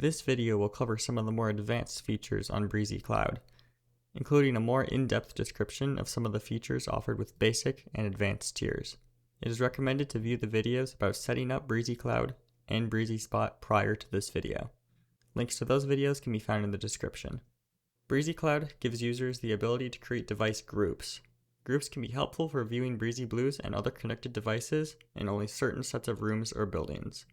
This video will cover some of the more advanced features on Breezy Cloud, including a more in-depth description of some of the features offered with basic and advanced tiers. It is recommended to view the videos about setting up Breezy Cloud and Breezy Spot prior to this video. Links to those videos can be found in the description. Breezy Cloud gives users the ability to create device groups. Groups can be helpful for viewing Breezy Blues and other connected devices in only certain sets of rooms or buildings.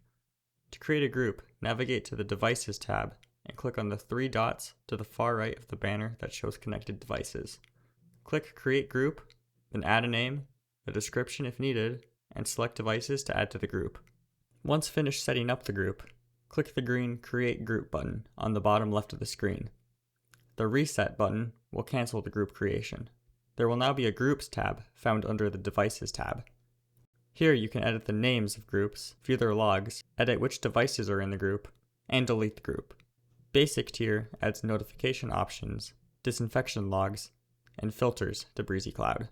To create a group, navigate to the Devices tab and click on the three dots to the far right of the banner that shows connected devices. Click Create Group, then add a name, a description if needed, and select devices to add to the group. Once finished setting up the group, click the green Create Group button on the bottom left of the screen. The Reset button will cancel the group creation. There will now be a Groups tab found under the Devices tab. Here you can edit the names of groups, view their logs, edit which devices are in the group, and delete the group. Basic tier adds notification options, disinfection logs, and filters to Breezy Cloud.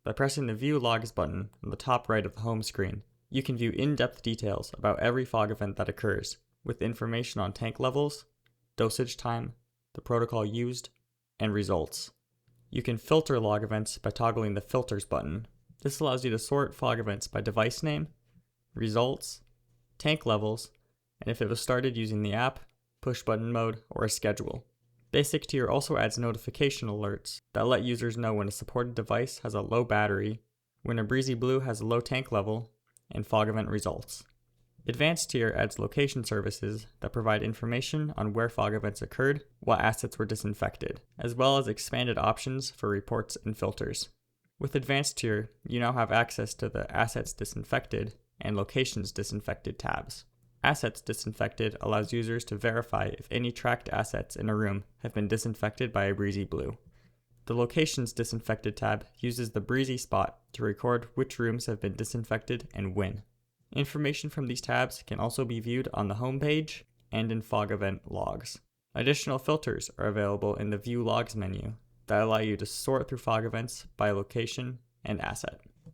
By pressing the View Logs button on the top right of the home screen, you can view in-depth details about every fog event that occurs, with information on tank levels, dosage time, the protocol used, and results. You can filter log events by toggling the Filters button. This allows you to sort fog events by device name, results, tank levels, and if it was started using the app, push button mode, or a schedule. Basic tier also adds notification alerts that let users know when a supported device has a low battery, when a Breezy Blue has a low tank level, and fog event results. Advanced tier adds location services that provide information on where fog events occurred, what assets were disinfected, as well as expanded options for reports and filters. With Advanced tier, you now have access to the Assets Disinfected and Locations Disinfected tabs. Assets Disinfected allows users to verify if any tracked assets in a room have been disinfected by a Breezy Blue. The Locations Disinfected tab uses the Breezy Spot to record which rooms have been disinfected and when. Information from these tabs can also be viewed on the home page and in fog event logs. Additional filters are available in the View Logs menu that allow you to sort through fog events by location and asset.